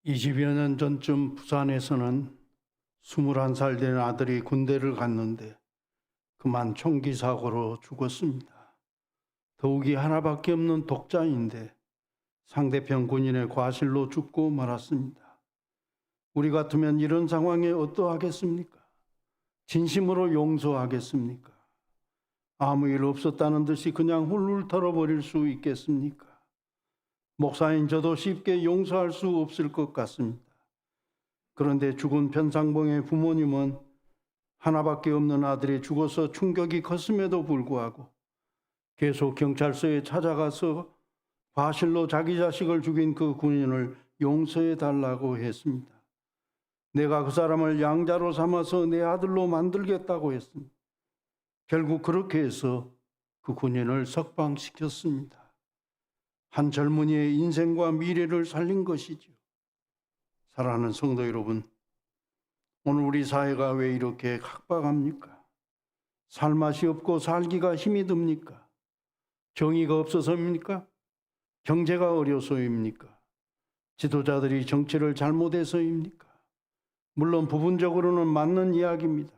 20여 년 전쯤 부산에서는 21살 된 아들이 군대를 갔는데 그만 총기 사고로 죽었습니다. 더욱이 하나밖에 없는 독자인데 상대편 군인의 과실로 죽고 말았습니다. 우리 같으면 이런 상황에 어떠하겠습니까? 진심으로 용서하겠습니까? 아무 일 없었다는 듯이 그냥 훌훌 털어버릴 수 있겠습니까? 목사인 저도 쉽게 용서할 수 없을 것 같습니다. 그런데 죽은 편상봉의 부모님은 하나밖에 없는 아들이 죽어서 충격이 컸음에도 불구하고 계속 경찰서에 찾아가서 과실로 자기 자식을 죽인 그 군인을 용서해 달라고 했습니다. 내가 그 사람을 양자로 삼아서 내 아들로 만들겠다고 했습니다. 결국 그렇게 해서 그 군인을 석방시켰습니다. 한 젊은이의 인생과 미래를 살린 것이죠. 사랑하는 성도 여러분, 오늘 우리 사회가 왜 이렇게 각박합니까? 살맛이 없고 살기가 힘이 듭니까? 정의가 없어서입니까? 경제가 어려서입니까? 지도자들이 정치를 잘못해서입니까? 물론 부분적으로는 맞는 이야기입니다.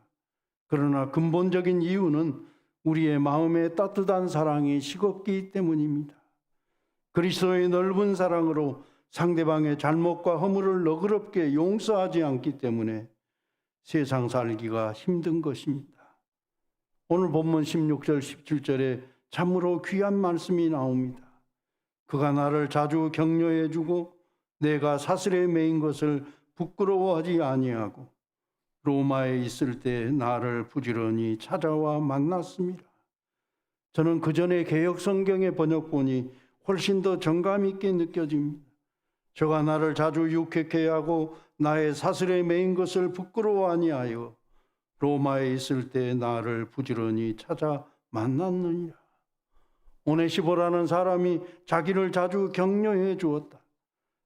그러나 근본적인 이유는 우리의 마음에 따뜻한 사랑이 식었기 때문입니다. 그리스도의 넓은 사랑으로 상대방의 잘못과 허물을 너그럽게 용서하지 않기 때문에 세상 살기가 힘든 것입니다. 오늘 본문 16절, 17절에 참으로 귀한 말씀이 나옵니다. 그가 나를 자주 격려해 주고 내가 사슬에 매인 것을 부끄러워하지 아니하고 로마에 있을 때 나를 부지런히 찾아와 만났습니다. 저는 그 전에 개역 성경의 번역본이 훨씬 더 정감 있게 느껴집니다. 저가 나를 자주 유쾌케 하고 나의 사슬에 매인 것을 부끄러워 아니하여 로마에 있을 때 나를 부지런히 찾아 만났느니라. 오네시보라는 사람이 자기를 자주 격려해 주었다.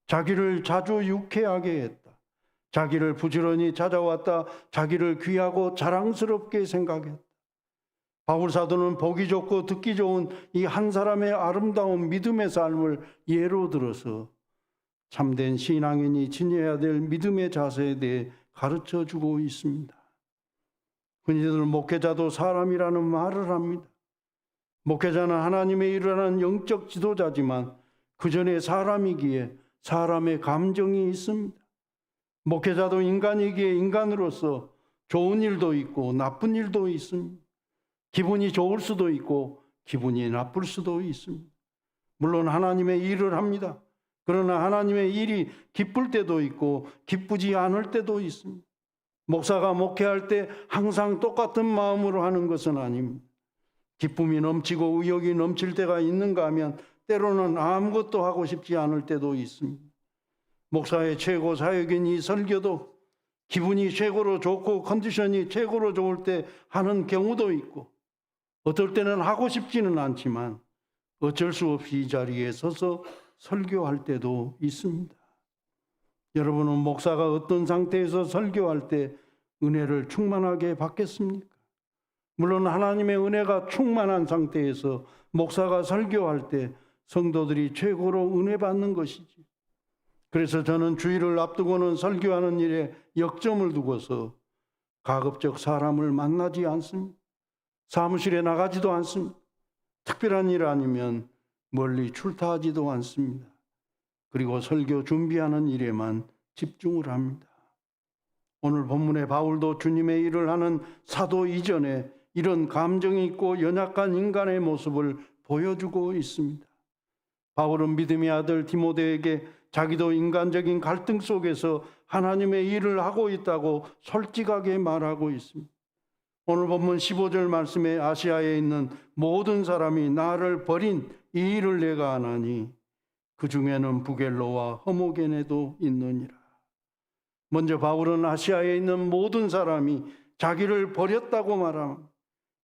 자기를 자주 유쾌하게 했다. 자기를 부지런히 찾아왔다. 자기를 귀하고 자랑스럽게 생각했다. 바울 사도는 보기 좋고 듣기 좋은 이 한 사람의 아름다운 믿음의 삶을 예로 들어서 참된 신앙인이 지녀야 될 믿음의 자세에 대해 가르쳐 주고 있습니다. 흔히들 목회자도 사람이라는 말을 합니다. 목회자는 하나님의 일을 하는 영적 지도자지만 그 전에 사람이기에 사람의 감정이 있습니다. 목회자도 인간이기에 인간으로서 좋은 일도 있고 나쁜 일도 있습니다. 기분이 좋을 수도 있고 기분이 나쁠 수도 있습니다. 물론 하나님의 일을 합니다. 그러나 하나님의 일이 기쁠 때도 있고 기쁘지 않을 때도 있습니다. 목사가 목회할 때 항상 똑같은 마음으로 하는 것은 아닙니다. 기쁨이 넘치고 의욕이 넘칠 때가 있는가 하면 때로는 아무것도 하고 싶지 않을 때도 있습니다. 목사의 최고 사역인 이 설교도 기분이 최고로 좋고 컨디션이 최고로 좋을 때 하는 경우도 있고 어떨 때는 하고 싶지는 않지만 어쩔 수 없이 이 자리에 서서 설교할 때도 있습니다. 여러분은 목사가 어떤 상태에서 설교할 때 은혜를 충만하게 받겠습니까? 물론 하나님의 은혜가 충만한 상태에서 목사가 설교할 때 성도들이 최고로 은혜 받는 것이지. 그래서 저는 주일을 앞두고는 설교하는 일에 역점을 두고서 가급적 사람을 만나지 않습니다. 사무실에 나가지도 않습니다. 특별한 일 아니면 멀리 출타하지도 않습니다. 그리고 설교 준비하는 일에만 집중을 합니다. 오늘 본문의 바울도 주님의 일을 하는 사도 이전에 이런 감정이 있고 연약한 인간의 모습을 보여주고 있습니다. 바울은 믿음의 아들 디모데에게 자기도 인간적인 갈등 속에서 하나님의 일을 하고 있다고 솔직하게 말하고 있습니다. 오늘 본문 15절 말씀에 아시아에 있는 모든 사람이 나를 버린 이 일을 내가 아나니 그 중에는 부겔로와 허모게네도 있느니라. 먼저 바울은 아시아에 있는 모든 사람이 자기를 버렸다고 말합니다.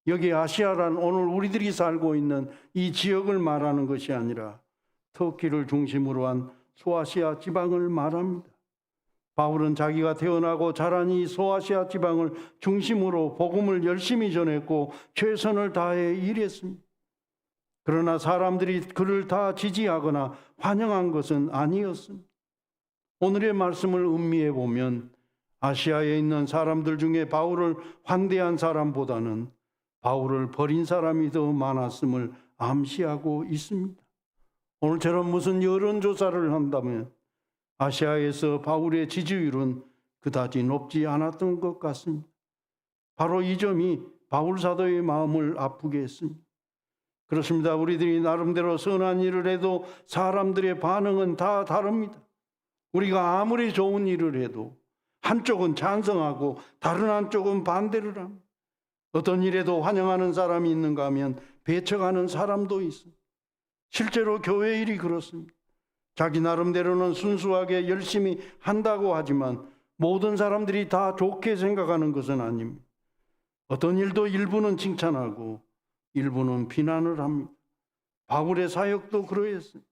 여기 아시아란 오늘 우리들이 살고 있는 이 지역을 말하는 것이 아니라 터키를 중심으로 한 소아시아 지방을 말합니다. 바울은 자기가 태어나고 자란 이 소아시아 지방을 중심으로 복음을 열심히 전했고 최선을 다해 일했습니다. 그러나 사람들이 그를 다 지지하거나 환영한 것은 아니었습니다. 오늘의 말씀을 음미해 보면 아시아에 있는 사람들 중에 바울을 환대한 사람보다는 바울을 버린 사람이 더 많았음을 암시하고 있습니다. 오늘처럼 무슨 여론조사를 한다면 아시아에서 바울의 지지율은 그다지 높지 않았던 것 같습니다. 바로 이 점이 바울 사도의 마음을 아프게 했습니다. 그렇습니다. 우리들이 나름대로 선한 일을 해도 사람들의 반응은 다 다릅니다. 우리가 아무리 좋은 일을 해도 한쪽은 찬성하고 다른 한쪽은 반대를 합니다. 어떤 일에도 환영하는 사람이 있는가 하면 배척하는 사람도 있습니다. 실제로 교회 일이 그렇습니다. 자기 나름대로는 순수하게 열심히 한다고 하지만 모든 사람들이 다 좋게 생각하는 것은 아닙니다. 어떤 일도 일부는 칭찬하고 일부는 비난을 합니다. 바울의 사역도 그러했습니다.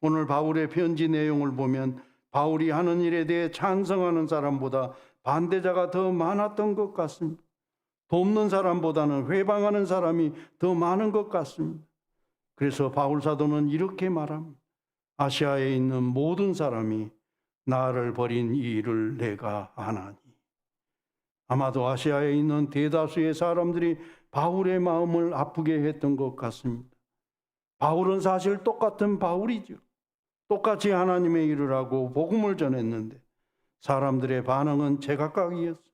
오늘 바울의 편지 내용을 보면 바울이 하는 일에 대해 찬성하는 사람보다 반대자가 더 많았던 것 같습니다. 돕는 사람보다는 회방하는 사람이 더 많은 것 같습니다. 그래서 바울 사도는 이렇게 말합니다. 아시아에 있는 모든 사람이 나를 버린 이 일을 내가 아나니. 아마도 아시아에 있는 대다수의 사람들이 바울의 마음을 아프게 했던 것 같습니다. 바울은 사실 똑같은 바울이죠. 똑같이 하나님의 일을 하고 복음을 전했는데 사람들의 반응은 제각각이었어요.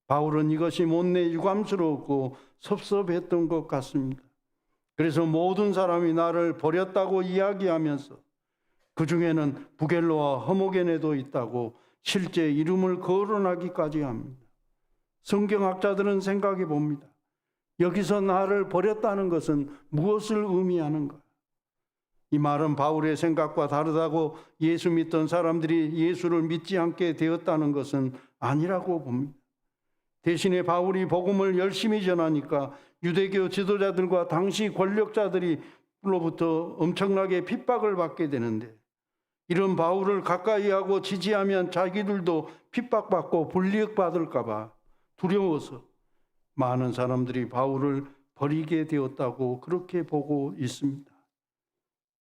바울은 이것이 못내 유감스럽고 섭섭했던 것 같습니다. 그래서 모든 사람이 나를 버렸다고 이야기하면서 그 중에는 부겔로와 허모게네도 있다고 실제 이름을 거론하기까지 합니다. 성경학자들은 생각해 봅니다. 여기서 나를 버렸다는 것은 무엇을 의미하는가? 이 말은 바울의 생각과 다르다고 예수 믿던 사람들이 예수를 믿지 않게 되었다는 것은 아니라고 봅니다. 대신에 바울이 복음을 열심히 전하니까 유대교 지도자들과 당시 권력자들로부터 엄청나게 핍박을 받게 되는데 이런 바울을 가까이 하고 지지하면 자기들도 핍박받고 불이익받을까 봐 두려워서 많은 사람들이 바울을 버리게 되었다고 그렇게 보고 있습니다.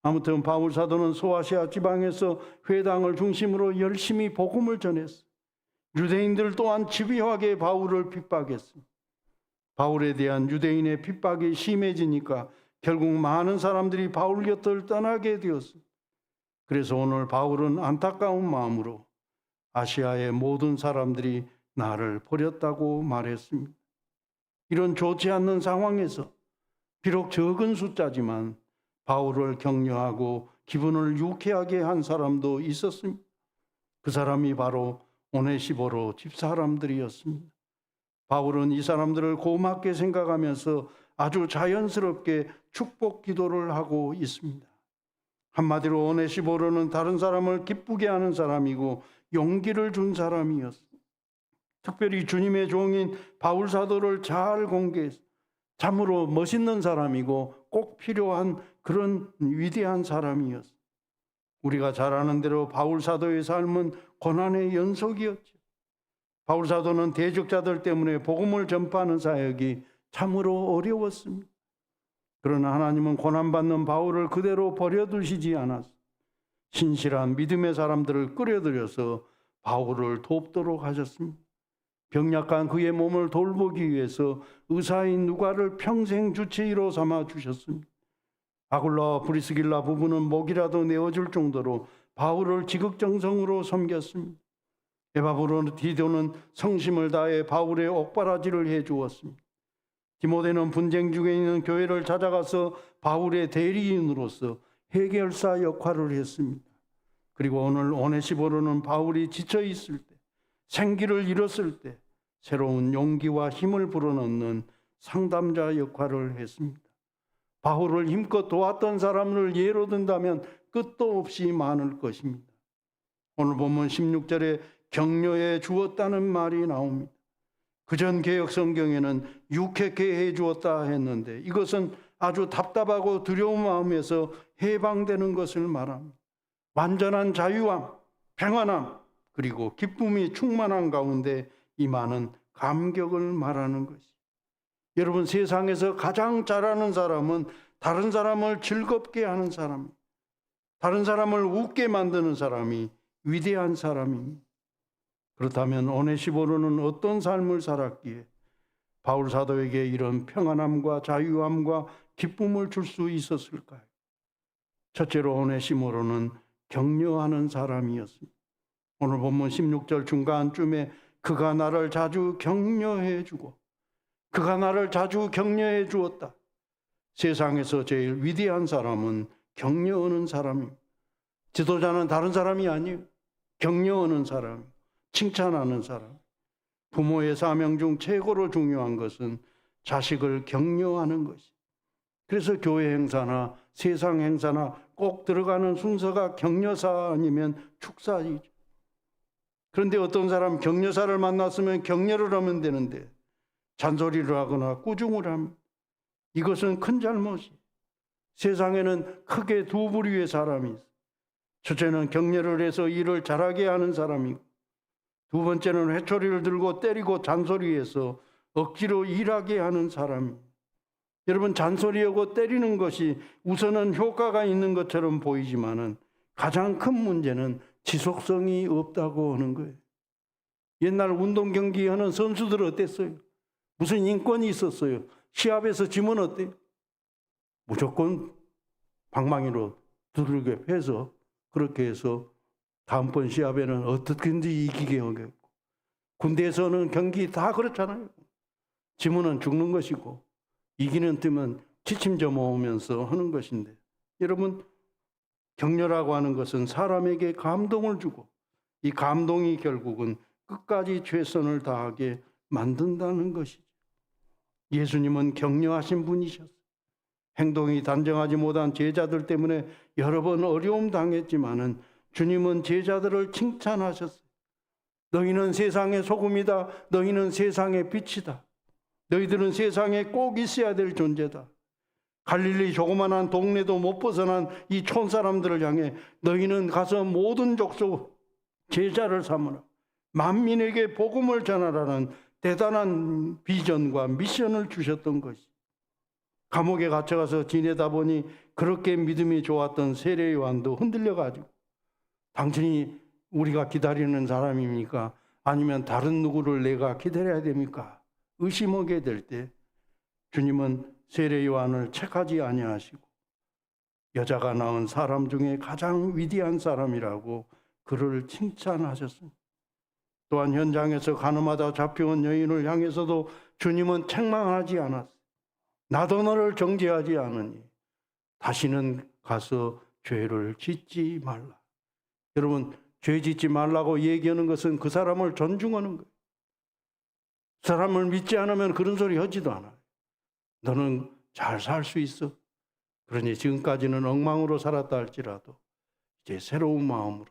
아무튼 바울 사도는 소아시아 지방에서 회당을 중심으로 열심히 복음을 전했어요. 유대인들 또한 집요하게 바울을 핍박했습니다. 바울에 대한 유대인의 핍박이 심해지니까 결국 많은 사람들이 바울 곁을 떠나게 되었습니다. 그래서 오늘 바울은 안타까운 마음으로 아시아의 모든 사람들이 나를 버렸다고 말했습니다. 이런 좋지 않는 상황에서 비록 적은 숫자지만 바울을 격려하고 기분을 유쾌하게 한 사람도 있었습니다. 그 사람이 바로 오네시보로 집사람들이었습니다. 바울은 이 사람들을 고맙게 생각하면서 아주 자연스럽게 축복 기도를 하고 있습니다. 한마디로 오네시보로는 다른 사람을 기쁘게 하는 사람이고 용기를 준 사람이었습니다. 특별히 주님의 종인 바울 사도를 잘 공개해서 참으로 멋있는 사람이고 꼭 필요한 그런 위대한 사람이었습니다. 우리가 잘 아는 대로 바울 사도의 삶은 고난의 연속이었죠. 바울 사도는 대적자들 때문에 복음을 전파하는 사역이 참으로 어려웠습니다. 그러나 하나님은 고난받는 바울을 그대로 버려두시지 않았습니다. 신실한 믿음의 사람들을 끌어들여서 바울을 돕도록 하셨습니다. 병약한 그의 몸을 돌보기 위해서 의사인 누가를 평생 주치의로 삼아 주셨습니다. 아굴라와 브리스길라 부부는 목이라도 내어줄 정도로 바울을 지극정성으로 섬겼습니다. 에바브로디도는 성심을 다해 바울의 옥바라지를 해주었습니다. 디모데는 분쟁 중에 있는 교회를 찾아가서 바울의 대리인으로서 해결사 역할을 했습니다. 그리고 오늘 오네시보로는 바울이 지쳐 있을 때, 생기를 잃었을 때 새로운 용기와 힘을 불어넣는 상담자 역할을 했습니다. 바울을 힘껏 도왔던 사람을 예로 든다면 끝도 없이 많을 것입니다. 오늘 보면 16절에 격려해 주었다는 말이 나옵니다. 그전 개역 성경에는 유쾌케 해 주었다 했는데 이것은 아주 답답하고 두려운 마음에서 해방되는 것을 말합니다. 완전한 자유함, 평안함, 그리고 기쁨이 충만한 가운데 임하는 감격을 말하는 것이. 여러분, 세상에서 가장 잘하는 사람은 다른 사람을 즐겁게 하는 사람, 다른 사람을 웃게 만드는 사람이 위대한 사람입니다. 그렇다면 오네시모로는 어떤 삶을 살았기에 바울 사도에게 이런 평안함과 자유함과 기쁨을 줄 수 있었을까요? 첫째로 오네시모로는 격려하는 사람이었습니다. 오늘 본문 16절 중간쯤에 그가 나를 자주 격려해 주고 그가 나를 자주 격려해 주었다. 세상에서 제일 위대한 사람은 격려하는 사람입니다. 지도자는 다른 사람이 아니에요. 격려하는 사람, 칭찬하는 사람. 부모의 사명 중 최고로 중요한 것은 자식을 격려하는 것이. 그래서 교회 행사나 세상 행사나 꼭 들어가는 순서가 격려사 아니면 축사이죠. 그런데 어떤 사람 격려사를 만났으면 격려를 하면 되는데 잔소리를 하거나 꾸중을 합니다. 이것은 큰 잘못이. 세상에는 크게 두 부류의 사람이 있어요. 첫째는 격려를 해서 일을 잘하게 하는 사람이고, 두 번째는 회초리를 들고 때리고 잔소리해서 억지로 일하게 하는 사람입니다. 여러분, 잔소리하고 때리는 것이 우선은 효과가 있는 것처럼 보이지만은 가장 큰 문제는 지속성이 없다고 하는 거예요. 옛날 운동 경기 하는 선수들 어땠어요? 무슨 인권이 있었어요? 시합에서 지면 어때요? 무조건 방망이로 두들겨 패서 그렇게 해서 다음번 시합에는 어떻게든지 이기게 하겠고, 군대에서는 경기 다 그렇잖아요. 지면은 죽는 것이고 이기는 팀은 지침져 모으면서 하는 것인데, 여러분, 격려라고 하는 것은 사람에게 감동을 주고 이 감동이 결국은 끝까지 최선을 다하게 만든다는 것이죠. 예수님은 격려하신 분이셨어요. 행동이 단정하지 못한 제자들 때문에 여러 번 어려움 당했지만은 주님은 제자들을 칭찬하셨어요. 너희는 세상의 소금이다. 너희는 세상의 빛이다. 너희들은 세상에 꼭 있어야 될 존재다. 갈릴리 조그만한 동네도 못 벗어난 이 촌사람들을 향해 너희는 가서 모든 족속 제자를 삼으라. 만민에게 복음을 전하라는 대단한 비전과 미션을 주셨던 것이. 감옥에 갇혀가서 지내다 보니 그렇게 믿음이 좋았던 세례 요한도 흔들려가지고, 당신이 우리가 기다리는 사람입니까? 아니면 다른 누구를 내가 기다려야 됩니까? 의심하게 될 때 주님은 세례 요한을 책하지 아니하시고 여자가 낳은 사람 중에 가장 위대한 사람이라고 그를 칭찬하셨습니다. 또한 현장에서 가늠하다 잡혀온 여인을 향해서도 주님은 책망하지 않았어요. 나도 너를 정죄하지 않으니 다시는 가서 죄를 짓지 말라. 여러분, 죄 짓지 말라고 얘기하는 것은 그 사람을 존중하는 거예요. 사람을 믿지 않으면 그런 소리 하지도 않아요. 너는 잘 살 수 있어. 그러니 지금까지는 엉망으로 살았다 할지라도 이제 새로운 마음으로,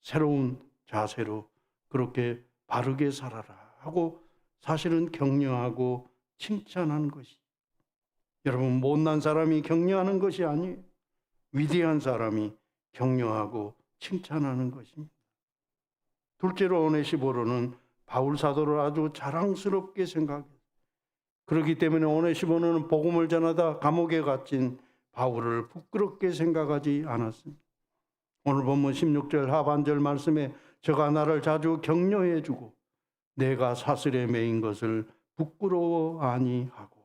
새로운 자세로 그렇게 바르게 살아라 하고 사실은 격려하고 칭찬하는 것이. 여러분, 못난 사람이 격려하는 것이 아니에요. 위대한 사람이 격려하고 칭찬하는 것입니다. 둘째로 오네시모로는 바울 사도를 아주 자랑스럽게 생각해요. 그렇기 때문에 오네시모로는 복음을 전하다 감옥에 갇힌 바울을 부끄럽게 생각하지 않았습니다. 오늘 본문 16절 하반절 말씀에 저가 나를 자주 격려해 주고 내가 사슬에 매인 것을 부끄러워 아니하고.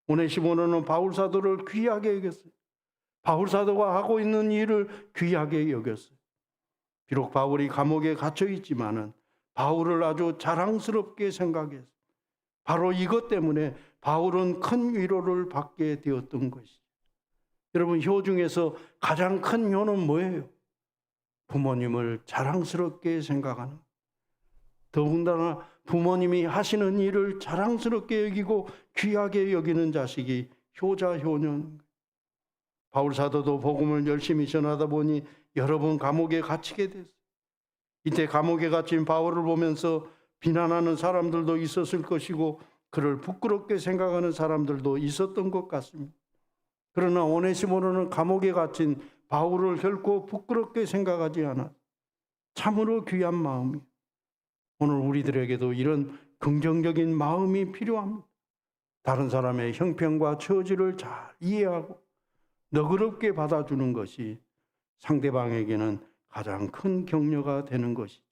오네시모로는 바울 사도를 귀하게 여겼어요. 바울 사도가 하고 있는 일을 귀하게 여겼어요. 비록 바울이 감옥에 갇혀 있지만은 바울을 아주 자랑스럽게 생각했어요. 바로 이것 때문에 바울은 큰 위로를 받게 되었던 것이죠. 여러분, 효 중에서 가장 큰 효는 뭐예요? 부모님을 자랑스럽게 생각하는. 더군다나 부모님이 하시는 일을 자랑스럽게 여기고 귀하게 여기는 자식이 효자, 효녀. 바울 사도도 복음을 열심히 전하다 보니 여러 번 감옥에 갇히게 됐어요. 이때 감옥에 갇힌 바울을 보면서 비난하는 사람들도 있었을 것이고 그를 부끄럽게 생각하는 사람들도 있었던 것 같습니다. 그러나 오네시모로는 감옥에 갇힌 바울을 결코 부끄럽게 생각하지 않아 참으로 귀한 마음이. 오늘 우리들에게도 이런 긍정적인 마음이 필요합니다. 다른 사람의 형편과 처지를 잘 이해하고 너그럽게 받아주는 것이 상대방에게는 가장 큰 격려가 되는 것이죠.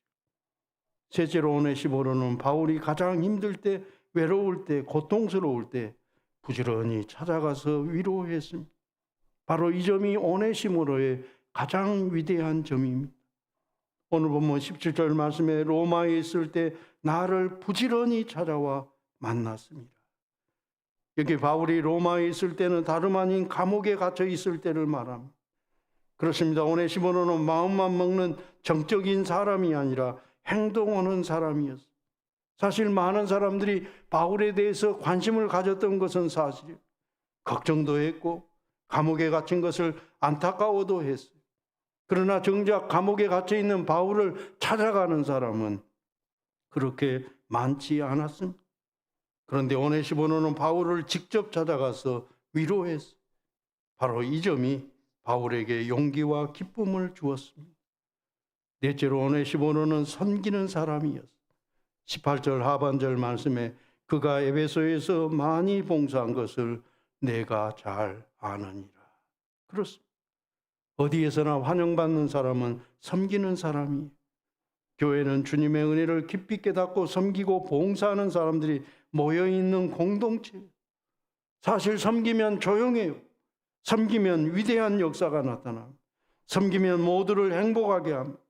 셋째로 오네시모로는 바울이 가장 힘들 때, 외로울 때, 고통스러울 때 부지런히 찾아가서 위로했습니다. 바로 이 점이 오네시모로의 가장 위대한 점입니다. 오늘 본문 17절 말씀에 로마에 있을 때 나를 부지런히 찾아와 만났습니다. 여기 바울이 로마에 있을 때는 다름 아닌 감옥에 갇혀 있을 때를 말합니다. 그렇습니다. 오네시모로는 마음만 먹는 정적인 사람이 아니라 행동하는 사람이었어요. 사실 많은 사람들이 바울에 대해서 관심을 가졌던 것은 사실이에요. 걱정도 했고 감옥에 갇힌 것을 안타까워도 했어요. 그러나 정작 감옥에 갇혀 있는 바울을 찾아가는 사람은 그렇게 많지 않았습니다. 그런데 오네시모로는 바울을 직접 찾아가서 위로했어요. 바로 이 점이 바울에게 용기와 기쁨을 주었습니다. 넷째로 오네시모로는 섬기는 사람이었어요. 18절 하반절 말씀에 그가 에베소에서 많이 봉사한 것을 내가 잘 아느니라. 그렇습니다. 어디에서나 환영받는 사람은 섬기는 사람이에요. 교회는 주님의 은혜를 깊이 깨닫고 섬기고 봉사하는 사람들이 모여있는 공동체예요. 사실 섬기면 조용해요. 섬기면 위대한 역사가 나타납니다. 섬기면 모두를 행복하게 합니다.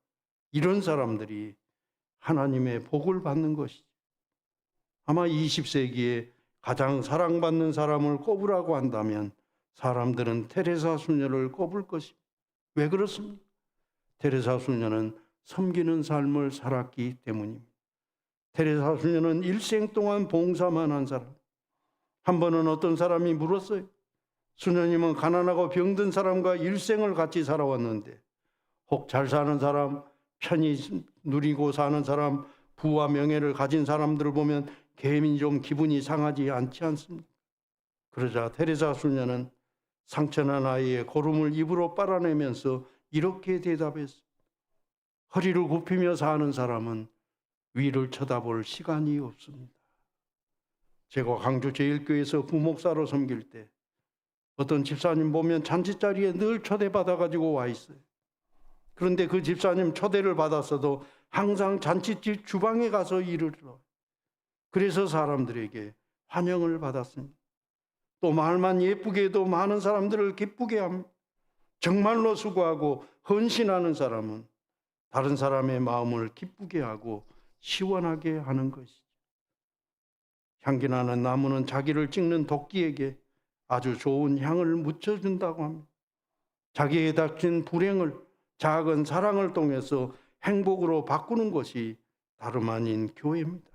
이런 사람들이 하나님의 복을 받는 것이죠. 아마 20세기에 가장 사랑받는 사람을 꼽으라고 한다면 사람들은 테레사 수녀를 꼽을 것입니다. 왜 그렇습니까? 테레사 수녀는 섬기는 삶을 살았기 때문입니다. 테레사 수녀는 일생 동안 봉사만 한 사람. 한 번은 어떤 사람이 물었어요. 수녀님은 가난하고 병든 사람과 일생을 같이 살아왔는데 혹 잘 사는 사람, 편히 누리고 사는 사람, 부와 명예를 가진 사람들을 보면 개인이 좀 기분이 상하지 않지 않습니까? 그러자 테레사 수녀는 상처난 아이의 고름을 입으로 빨아내면서 이렇게 대답했어요. 허리를 굽히며 사는 사람은 위를 쳐다볼 시간이 없습니다. 제가 광주 제1교회에서 부목사로 섬길 때 어떤 집사님 보면 잔치자리에 늘 초대받아가지고 와 있어요. 그런데 그 집사님 초대를 받았어도 항상 잔치집 주방에 가서 일을 해요. 그래서 사람들에게 환영을 받았습니다. 또 말만 예쁘게 해도 많은 사람들을 기쁘게 합니다. 정말로 수고하고 헌신하는 사람은 다른 사람의 마음을 기쁘게 하고 시원하게 하는 것이죠. 향기나는 나무는 자기를 찍는 도끼에게 아주 좋은 향을 묻혀준다고 합니다. 자기에게 닥친 불행을 작은 사랑을 통해서 행복으로 바꾸는 것이 다름 아닌 교회입니다.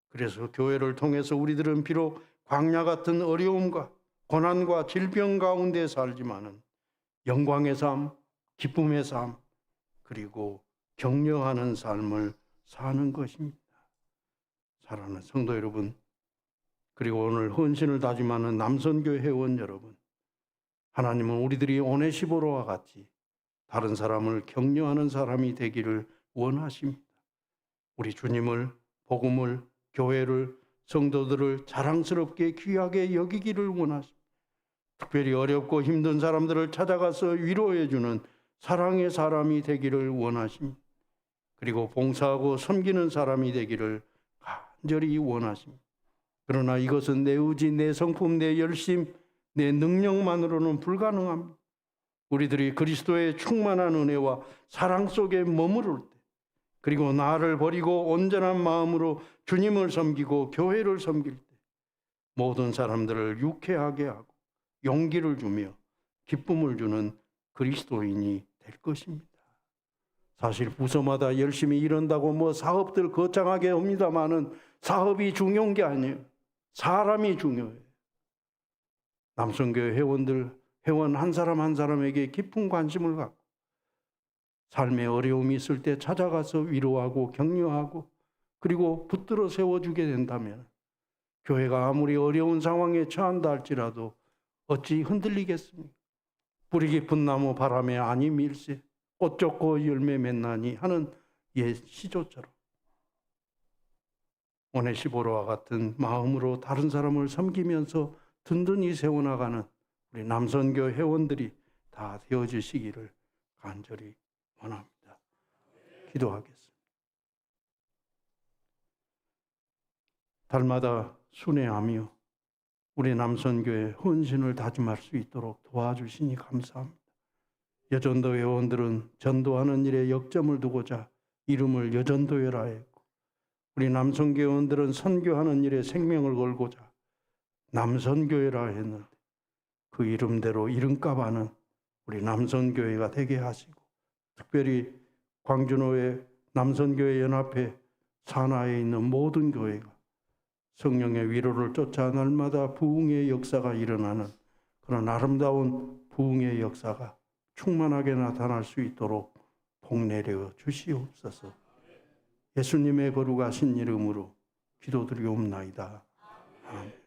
그래서 교회를 통해서 우리들은 비록 광야 같은 어려움과 고난과 질병 가운데 살지만은 영광의 삶, 기쁨의 삶, 그리고 격려하는 삶을 사는 것입니다. 사랑하는 성도 여러분, 그리고 오늘 헌신을 다짐하는 남선교 회원 여러분, 하나님은 우리들이 오네시모로와 같이 다른 사람을 격려하는 사람이 되기를 원하십니다. 우리 주님을, 복음을, 교회를, 성도들을 자랑스럽게 귀하게 여기기를 원하십니다. 특별히 어렵고 힘든 사람들을 찾아가서 위로해주는 사랑의 사람이 되기를 원하십니다. 그리고 봉사하고 섬기는 사람이 되기를 간절히 원하십니다. 그러나 이것은 내 의지, 내 성품, 내 열심, 내 능력만으로는 불가능합니다. 우리들이 그리스도의 충만한 은혜와 사랑 속에 머무를 때, 그리고 나를 버리고 온전한 마음으로 주님을 섬기고 교회를 섬길 때 모든 사람들을 유쾌하게 하고 용기를 주며 기쁨을 주는 그리스도인이 될 것입니다. 사실 부서마다 열심히 일한다고 뭐 사업들 거창하게 합니다마는 사업이 중요한 게 아니에요. 사람이 중요해요. 남성교회 회원 한 사람 한 사람에게 깊은 관심을 갖고 삶에 어려움이 있을 때 찾아가서 위로하고 격려하고 그리고 붙들어 세워주게 된다면 교회가 아무리 어려운 상황에 처한다 할지라도 어찌 흔들리겠습니까? 뿌리 깊은 나무 바람에 아니 밀세, 꽃 좋고 열매 맺나니 하는 옛 시조처럼 오네시모로와 같은 마음으로 다른 사람을 섬기면서 든든히 세워나가는 우리 남선교 회원들이 다 되어주시기를 간절히 원합니다. 기도하겠습니다. 달마다 순회하며 우리 남선교회 헌신을 다짐할 수 있도록 도와주시니 감사합니다. 여전도 회원들은 전도하는 일에 역점을 두고자 이름을 여전도회라 했고, 우리 남선교회 회원들은 선교하는 일에 생명을 걸고자 남선교회라 했는데, 그 이름대로 이름값하는 우리 남선교회가 되게 하시고, 특별히 광주노회 남선교회 연합회 산하에 있는 모든 교회가 성령의 위로를 쫓아 날마다 부흥의 역사가 일어나는 그런 아름다운 부흥의 역사가 충만하게 나타날 수 있도록 복 내려 주시옵소서. 예수님의 거룩하신 이름으로 기도드리옵나이다. 아멘.